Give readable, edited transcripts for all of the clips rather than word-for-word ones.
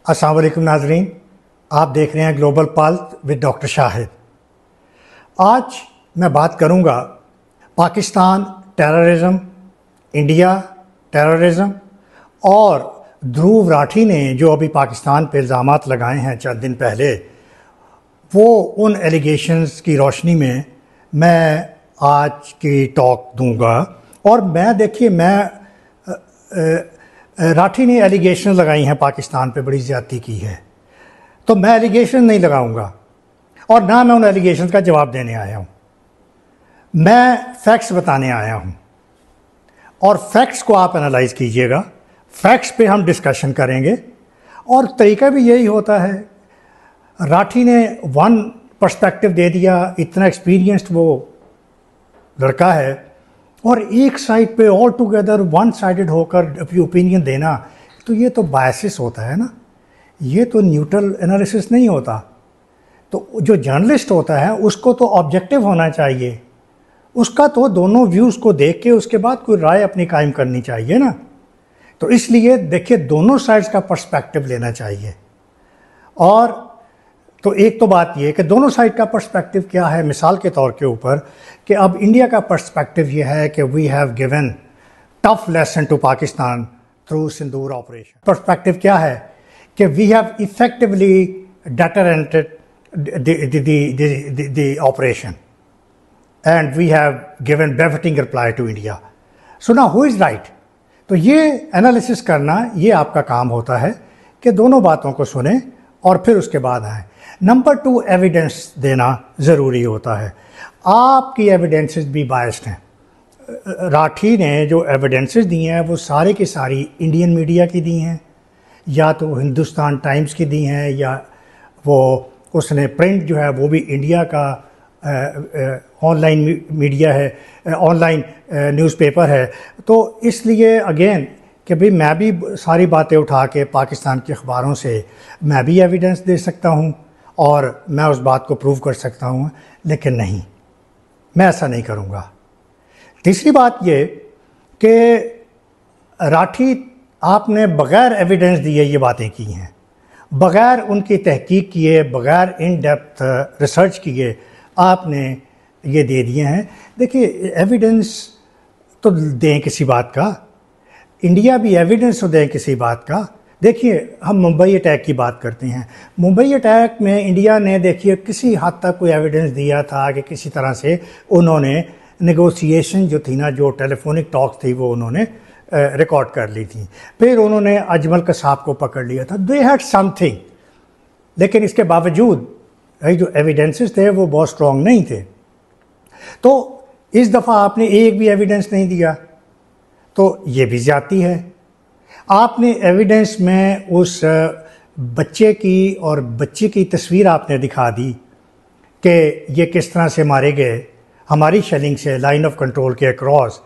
अस्सलाम वालेकुम नाजरीन, आप देख रहे हैं global pulse with doctor Shahid. आज मैं बात करूंगा पाकिस्तान टेररिज्म, इंडिया टेररिज्म और ध्रुव राठी ने जो अभी पाकिस्तान पे इल्ज़ामात लगाए हैं चंद दिन पहले, वो उन एलिगेशंस की रोशनी में मैं आज की टॉक दूंगा। और राठी ने एलिगेशन लगाई हैं पाकिस्तान पे बड़ी ज़्यादती की है, तो मैं एलिगेशन नहीं लगाऊंगा और ना मैं उन एलिगेशन का जवाब देने आया हूँ। मैं फैक्ट्स बताने आया हूँ और फैक्ट्स को आप एनालाइज कीजिएगा। फैक्ट्स पे हम डिस्कशन करेंगे और तरीका भी यही होता है। राठी ने वन पर्सपेक्टिव दे दिया, इतना एक्सपीरियंस्ड वो लड़का है, और एक साइड पे ऑल टुगेदर वन साइडेड होकर अपनी ओपिनियन देना, तो ये तो बायसिस होता है ना, ये तो न्यूट्रल एनालिसिस नहीं होता। तो जो जर्नलिस्ट होता है उसको तो ऑब्जेक्टिव होना चाहिए, उसका तो दोनों व्यूज़ को देख के उसके बाद कोई राय अपनी कायम करनी चाहिए ना। तो इसलिए देखिए, दोनों साइड्स का पर्सपेक्टिव लेना चाहिए। और तो एक तो बात ये कि दोनों साइड का पर्सपेक्टिव क्या है, मिसाल के तौर के ऊपर कि अब इंडिया का पर्सपेक्टिव ये है कि we have given tough lesson to Pakistan through Sindoor operation. Perspective क्या है कि we have effectively deterrented the operation and we have given befitting reply to India. So now who is right? तो ये एनालिसिस करना, ये आपका काम होता है कि दोनों बातों को सुने और फिर उसके बाद आए। नंबर 2, एविडेंस देना ज़रूरी होता है। आपकी एविडेंसेस भी बायस्ड हैं। राठी ने जो एविडेंसेस दी हैं वो सारी की सारी इंडियन मीडिया की दी हैं, या तो हिंदुस्तान टाइम्स की दी हैं, या वो उसने प्रिंट जो है वो भी इंडिया का ऑनलाइन मीडिया है, ऑनलाइन न्यूज़पेपर है। तो इसलिए अगेन कि भाई मैं भी सारी बातें उठा के पाकिस्तान के अखबारों से मैं भी एविडेंस दे सकता हूँ और मैं उस बात को प्रूव कर सकता हूँ, लेकिन नहीं, मैं ऐसा नहीं करूँगा। तीसरी बात ये कि राठी, आपने बग़ैर एविडेंस दिए ये बातें की हैं, बग़ैर उनकी तहकीक किए, बग़ैर इन डेप्थ रिसर्च किए आपने ये दे दिए हैं। देखिए, एविडेंस तो दें किसी बात का, इंडिया भी एविडेंस तो दें किसी बात का। देखिए, हम मुंबई अटैक की बात करते हैं। मुंबई अटैक में इंडिया ने, देखिए, किसी हद तक कोई एविडेंस दिया था कि किसी तरह से उन्होंने नेगोशिएशन जो थी ना, जो टेलीफोनिक टॉक्स थी, वो उन्होंने रिकॉर्ड कर ली थी। फिर उन्होंने अजमल कसाब को पकड़ लिया था। दे हैड समथिंग, लेकिन इसके बावजूद जो एविडेंसेस थे वो बहुत स्ट्रॉन्ग नहीं थे। तो इस दफ़ा आपने एक भी एविडेंस नहीं दिया, तो ये भी ज़्यादती है। आपने एविडेंस में उस बच्चे की और बच्चे की तस्वीर आपने दिखा दी कि ये किस तरह से मारे गए हमारी शेलिंग से लाइन ऑफ कंट्रोल के अक्रॉस।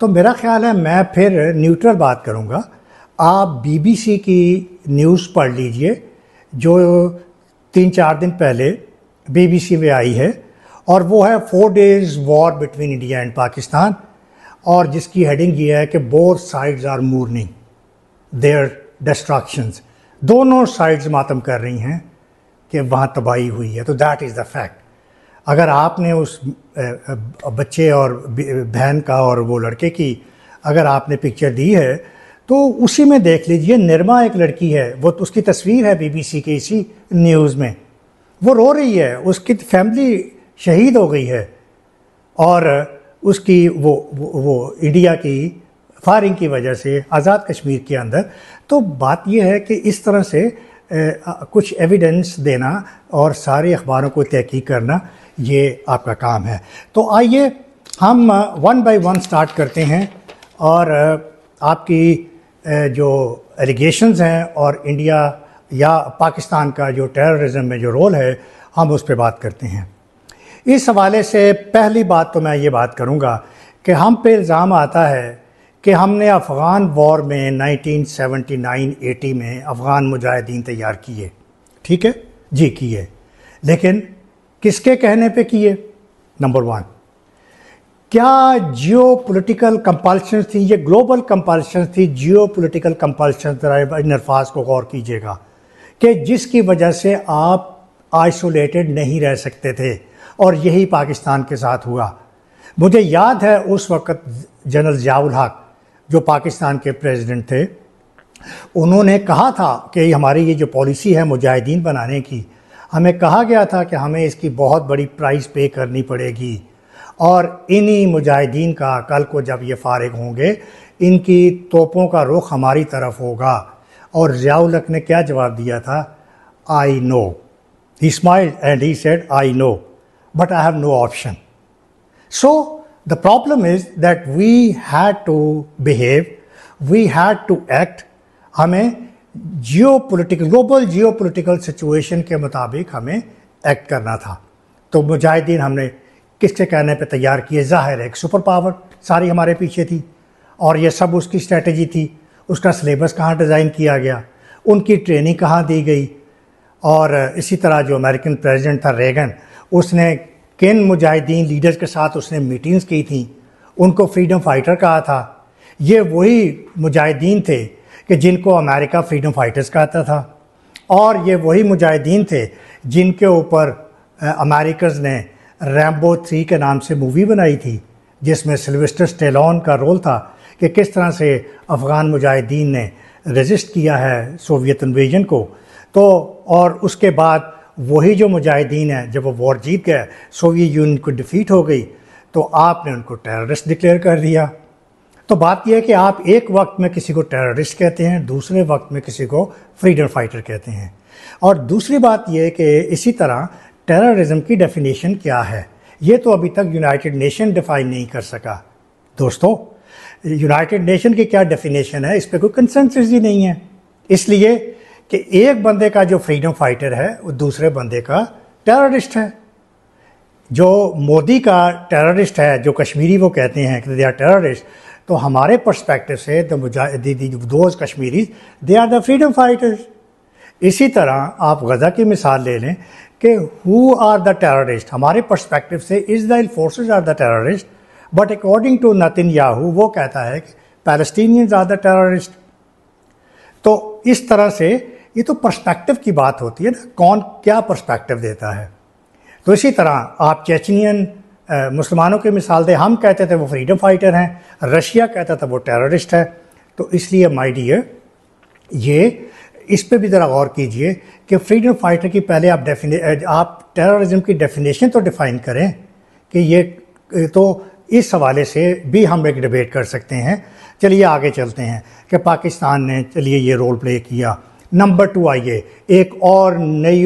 तो मेरा ख्याल है, मैं फिर न्यूट्रल बात करूँगा। आप बीबीसी की न्यूज़ पढ़ लीजिए जो 3-4 दिन पहले बीबीसी में आई है, और वो है 4 days war between India and Pakistan, और जिसकी हेडिंग ये है कि both sides are mourning their destructions. दोनों साइड्स मातम कर रही हैं कि वहाँ तबाही हुई है। तो दैट इज़ द फैक्ट। अगर आपने उस बच्चे और बहन का और वो लड़के की अगर आपने पिक्चर दी है, तो उसी में देख लीजिए, निर्मा एक लड़की है, वो उसकी तस्वीर है बीबीसी की इसी न्यूज़ में, वो रो रही है, उसकी फैमिली शहीद हो गई है, और उसकी वो इंडिया की फायरिंग की वजह से आज़ाद कश्मीर के अंदर। तो बात यह है कि इस तरह से कुछ एविडेंस देना और सारे अखबारों को तहकीक करना, ये आपका काम है। तो आइए हम 1 by 1 स्टार्ट करते हैं, और आपकी जो एलिगेशंस हैं और इंडिया या पाकिस्तान का जो टेररिज्म में जो रोल है, हम उस पर बात करते हैं। इस हवाले से पहली बात तो मैं ये बात करूँगा कि हम पे इल्ज़ाम आता है कि हमने अफ़गान वॉर में 1979-80 में अफ़गान मुजाहिदीन तैयार किए। ठीक है जी, किए, लेकिन किसके कहने पे किए? नंबर 1, क्या जियो पोलिटिकल कंपल्शन थी? ये ग्लोबल कंपल्शन थी, जियो पोलिटिकल कंपल्शन। इन अल्फाज को गौर कीजिएगा कि जिसकी वजह से आप आइसोलेटेड नहीं रह सकते थे, और यही पाकिस्तान के साथ हुआ। मुझे याद है उस वक़्त जनरल ज़िया-उल हक जो पाकिस्तान के प्रेसिडेंट थे, उन्होंने कहा था कि हमारी ये जो पॉलिसी है मुजाहिदीन बनाने की, हमें कहा गया था कि हमें इसकी बहुत बड़ी प्राइस पे करनी पड़ेगी, और इन्हीं मुजाहिदीन का कल को जब ये फारिग होंगे इनकी तोपों का रुख हमारी तरफ होगा। और ज़िया-उल हक ने क्या जवाब दिया था? I know. He smiled and he said I know but I have no option. So the problem is that we had to behave, we had to act. हमें ग्लोबल जियो पोलिटिकल सिचुएशन के मुताबिक हमें act करना था। तो मुजाहिदीन हमने किसके कहने पे तैयार किए? ज़ाहिर है एक सुपर पावर सारी हमारे पीछे थी, और ये सब उसकी स्ट्रेटजी थी। उसका सिलेबस कहाँ डिज़ाइन किया गया, उनकी ट्रेनिंग कहाँ दी गई। और इसी तरह जो अमेरिकन प्रेसिडेंट था रेगन, उसने किन मुजाहिदीन लीडर्स के साथ उसने मीटिंग्स की थी, उनको फ्रीडम फाइटर कहा था। ये वही मुजाहिदीन थे कि जिनको अमेरिका फ्रीडम फाइटर्स कहता था, और ये वही मुजाहिदीन थे जिनके ऊपर अमेरिकन्स ने रैम्बो 3 के नाम से मूवी बनाई थी, जिसमें सिल्वेस्टर स्टेलोन का रोल था कि किस तरह से अफ़गान मुजाहिदीन ने रेजिस्ट किया है सोवियत इन्वेजन को। तो और उसके बाद वही जो मुजाहिदीन है, जब वो वॉर जीत गए, सोवियत यूनियन को डिफीट हो गई, तो आपने उनको टेररिस्ट डिक्लेयर कर दिया। तो बात यह है कि आप एक वक्त में किसी को टेररिस्ट कहते हैं, दूसरे वक्त में किसी को फ्रीडम फाइटर कहते हैं। और दूसरी बात यह है कि इसी तरह टेररिज्म की डेफिनेशन क्या है, ये तो अभी तक यूनाइटेड नेशन डिफाइन नहीं कर सका। दोस्तों, यूनाइटेड नेशन की क्या डेफिनेशन है, इस पर कोई कंसेंसस ही नहीं है। इसलिए कि एक बंदे का जो फ्रीडम फाइटर है वो दूसरे बंदे का टेररिस्ट है। जो मोदी का टेररिस्ट है, जो कश्मीरी वो कहते हैं कि दे आर टेररिस्ट, तो हमारे पर्सपेक्टिव से those Kashmiris they are the freedom fighters. इसी तरह आप गज़ा की मिसाल ले लें कि हु आर द टेररिस्ट, हमारे पर्सपेक्टिव से Israel forces are the terrorist, but according to Netanyahu वो कहता है कि पैलेस्टीनियंस आर द टेररिस्ट। तो इस तरह से ये तो पर्सपेक्टिव की बात होती है ना, कौन क्या पर्सपेक्टिव देता है। तो इसी तरह आप चेचनियन मुसलमानों की मिसाल दें, हम कहते थे वो फ्रीडम फाइटर हैं, रशिया कहता था वो टेररिस्ट है। तो इसलिए माय डियर, ये इस पे भी ज़रा गौर कीजिए कि फ्रीडम फाइटर की पहले आप टेररिज्म की डेफिनेशन तो डिफ़ाइन करें कि ये, तो इस हवाले से भी हम एक डिबेट कर सकते हैं। चलिए आगे चलते हैं कि पाकिस्तान ने चलिए ये रोल प्ले किया। नंबर 2 आइए, एक और नई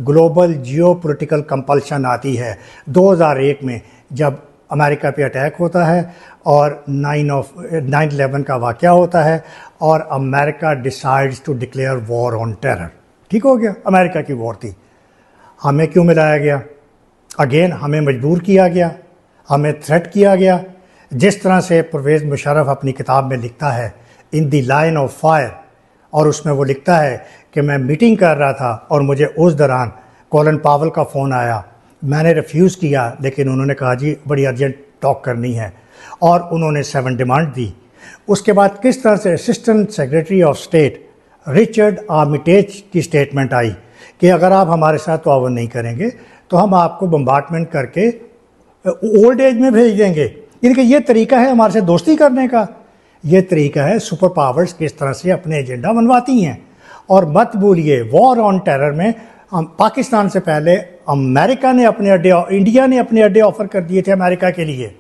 ग्लोबल जियो पोलिटिकल कंपल्शन आती है 2001 में, जब अमेरिका पे अटैक होता है और 9/11 का वाक़या होता है, और America decides to declare war on terror. ठीक हो गया, अमेरिका की वॉर थी। हमें क्यों मिलाया गया? अगेन हमें मजबूर किया गया, हमें थ्रेट किया गया। जिस तरह से परवेज़ मुशर्रफ अपनी किताब में लिखता है in the line of fire, और उसमें वो लिखता है कि मैं मीटिंग कर रहा था और मुझे उस दौरान कॉलिन पावल का फ़ोन आया, मैंने रिफ्यूज़ किया, लेकिन उन्होंने कहा जी बड़ी अर्जेंट टॉक करनी है, और उन्होंने 7 डिमांड दी। उसके बाद किस तरह से assistant secretary of state Richard Armitage की स्टेटमेंट आई कि अगर आप हमारे साथ ताउन नहीं करेंगे तो हम आपको बम्बार्टमेंट करके ओल्ड एज में भेज देंगे। यानी ये तरीका है हमारे से दोस्ती करने का, ये तरीका है सुपर पावर्स किस तरह से अपने एजेंडा बनवाती हैं। और मत भूलिए, वॉर ऑन टेरर में पाकिस्तान से पहले अमेरिका ने अपने अड्डे, इंडिया ने अपने अड्डे ऑफर कर दिए थे अमेरिका के लिए।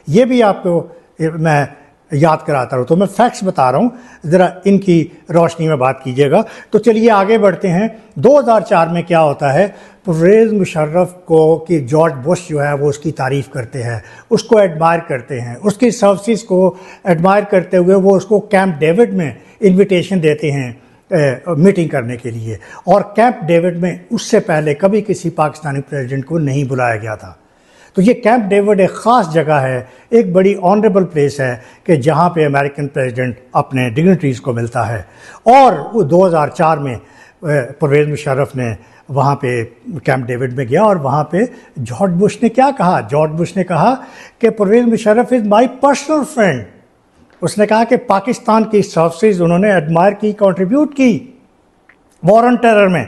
ये भी आपको मैं याद कराता हूँ, तो मैं फैक्ट्स बता रहा हूँ, ज़रा इनकी रोशनी में बात कीजिएगा। तो चलिए आगे बढ़ते हैं। 2004 में क्या होता है, परवेज़ मुशर्रफ को कि जॉर्ज बुश जो है वो उसकी तारीफ़ करते हैं, उसको एडमायर करते हैं, उसकी सर्विसेज को एडमायर करते हुए वो उसको कैंप डेविड में इन्विटेशन देते हैं मीटिंग करने के लिए। और कैंप डेविड में उससे पहले कभी किसी पाकिस्तानी प्रेसिडेंट को नहीं बुलाया गया था। तो ये कैंप डेविड एक ख़ास जगह है, एक बड़ी ऑनरेबल प्लेस है कि जहाँ पे अमेरिकन प्रेसिडेंट अपने डिग्निटरीज़ को मिलता है। और वो 2004 में परवेज़ मुशर्रफ ने वहाँ पे कैंप डेविड में गया, और वहाँ पे जॉर्ज बुश ने क्या कहा? जॉर्ज बुश ने कहा कि Pervez Musharraf is my personal friend. उसने कहा कि पाकिस्तान की सर्विसेज उन्होंने एडमायर की, कंट्रीब्यूट की। वॉर ऑन टेरर में।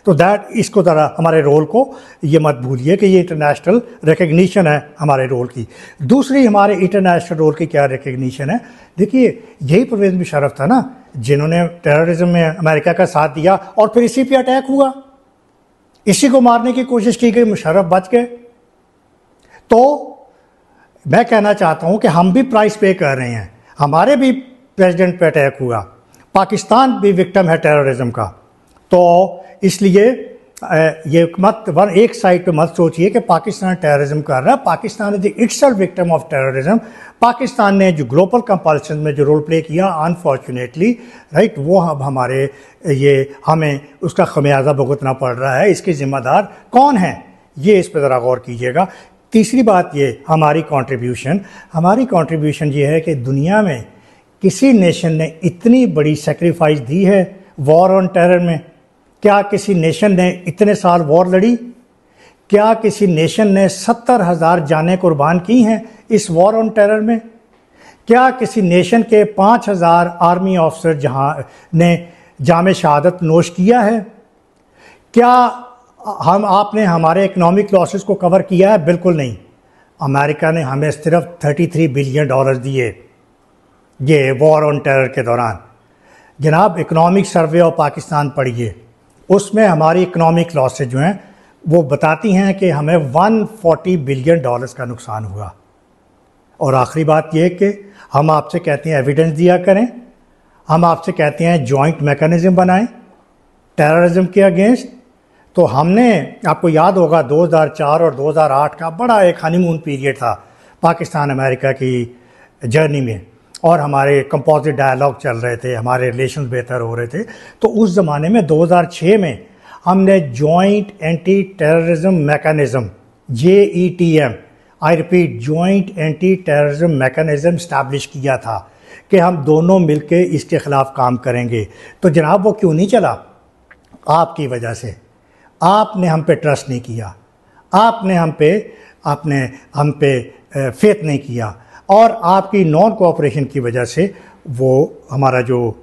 तो दैट इसको ज़रा हमारे रोल को ये मत भूलिए कि ये इंटरनेशनल रिकग्निशन है हमारे रोल की। दूसरी हमारे इंटरनेशनल रोल की क्या रिकग्निशन है, देखिए यही परवेज़ मुशर्रफ था ना जिन्होंने टेररिज्म में अमेरिका का साथ दिया और फिर इसी पे अटैक हुआ, इसी को मारने की कोशिश की गई, मुशर्रफ बच गए। तो मैं कहना चाहता हूँ कि हम भी प्राइस पे कर रहे हैं, हमारे भी प्रेसिडेंट पे अटैक हुआ, पाकिस्तान भी विक्टिम है टेररिज्म का। तो इसलिए ये मत एक साइड पे मत सोचिए कि पाकिस्तान टेररिज्म कर रहा है। Pakistan is itself victim of terrorism. Pakistan ने जो ग्लोबल कंपल्शन में जो रोल प्ले किया अनफॉर्चुनेटली राइट, वो अब हमारे ये हमें उसका खमियाजा भुगतना पड़ रहा है। इसके ज़िम्मेदार कौन है, ये इस पर ज़रा गौर कीजिएगा। तीसरी बात ये हमारी कंट्रीब्यूशन ये है कि दुनिया में किसी नेशन ने इतनी बड़ी सेक्रीफाइस दी है वॉर ऑन टेरर में। क्या किसी नेशन ने इतने साल वॉर लड़ी? क्या किसी नेशन ने 70,000 जानें कुर्बान की हैं इस वॉर ऑन टेरर में? क्या किसी नेशन के 5,000 आर्मी ऑफिसर जहां ने जामे शहादत नोश किया है? क्या आपने हमारे इकनॉमिक लॉसेस को कवर किया है? बिल्कुल नहीं। अमेरिका ने हमें सिर्फ $33 बिलियन दिए ये वॉर ऑन टेरर के दौरान। जनाब इकनॉमिक सर्वे ऑफ पाकिस्तान पढ़िए, उसमें हमारी इकनॉमिक लॉसेज जो हैं वो बताती हैं कि हमें $140 बिलियन का नुकसान हुआ। और आखिरी बात यह कि हम आपसे कहते हैं एविडेंस दिया करें, हम आपसे कहते हैं जॉइंट मैकेनिज्म बनाएं टेररिज्म के अगेंस्ट। तो हमने, आपको याद होगा 2004 और 2008 का बड़ा एक हनीमून पीरियड था पाकिस्तान अमेरिका की जर्नी में, और हमारे कंपोजिट डायलॉग चल रहे थे, हमारे रिलेशंस बेहतर हो रहे थे। तो उस ज़माने में 2006 में हमने joint anti terrorism mechanism JETM, I repeat joint anti terrorism mechanism establish किया था कि हम दोनों मिलकर इसके ख़िलाफ़ काम करेंगे। तो जनाब वो क्यों नहीं चला? आपकी वजह से। आपने हम पे ट्रस्ट नहीं किया, आपने हम पे फेथ नहीं किया, और आपकी नॉन कोऑपरेशन की वजह से वो हमारा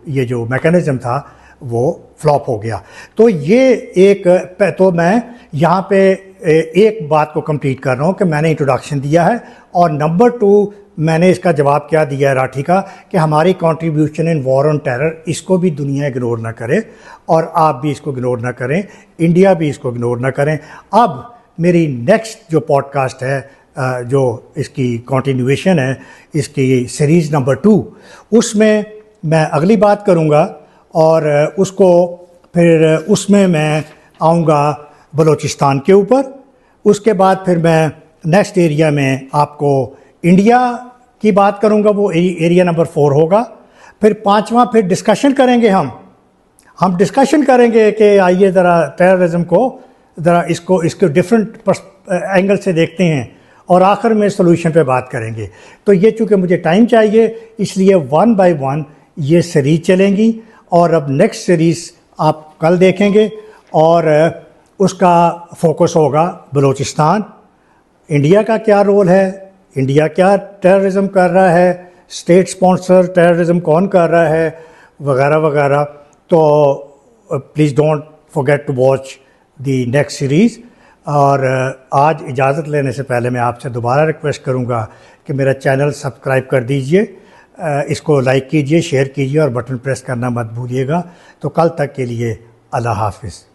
ये जो मैकेनिज़्म था वो फ्लॉप हो गया। तो ये तो मैं यहाँ पे एक बात को कंप्लीट कर रहा हूँ कि मैंने इंट्रोडक्शन दिया है, और नंबर 2 मैंने इसका जवाब क्या दिया है राठी का कि हमारी contribution in war on terror, इसको भी दुनिया इग्नोर ना करे और आप भी इसको इग्नोर ना करें, इंडिया भी इसको इग्नोर ना करें। अब मेरी नेक्स्ट जो पॉडकास्ट है, जो इसकी कंटिन्यूएशन है, इसकी सीरीज़ नंबर 2, उसमें मैं अगली बात करूँगा, और उसमें मैं आऊँगा बलूचिस्तान के ऊपर। उसके बाद फिर मैं नेक्स्ट एरिया में आपको इंडिया की बात करूँगा, वो एरिया नंबर 4 होगा। फिर 5वां फिर डिस्कशन करेंगे, हम डिस्कशन करेंगे कि आइए ज़रा टेररिज्म को ज़रा इसको डिफरेंट एंगल से देखते हैं, और आखिर में सोल्यूशन पे बात करेंगे। तो ये चूँकि मुझे टाइम चाहिए, इसलिए 1 बाय 1 ये सीरीज़ चलेंगी, और अब नेक्स्ट सीरीज़ आप कल देखेंगे, और उसका फोकस होगा बलूचिस्तान, इंडिया का क्या रोल है, इंडिया क्या टेररिज्म कर रहा है, स्टेट स्पॉन्सर टेररिज्म कौन कर रहा है, वगैरह वगैरह। तो please don't forget to watch the next series. और आज इजाज़त लेने से पहले मैं आपसे दोबारा रिक्वेस्ट करूंगा कि मेरा चैनल सब्सक्राइब कर दीजिए, इसको लाइक कीजिए, शेयर कीजिए, और बटन प्रेस करना मत भूलिएगा। तो कल तक के लिए अल्लाह हाफिज़।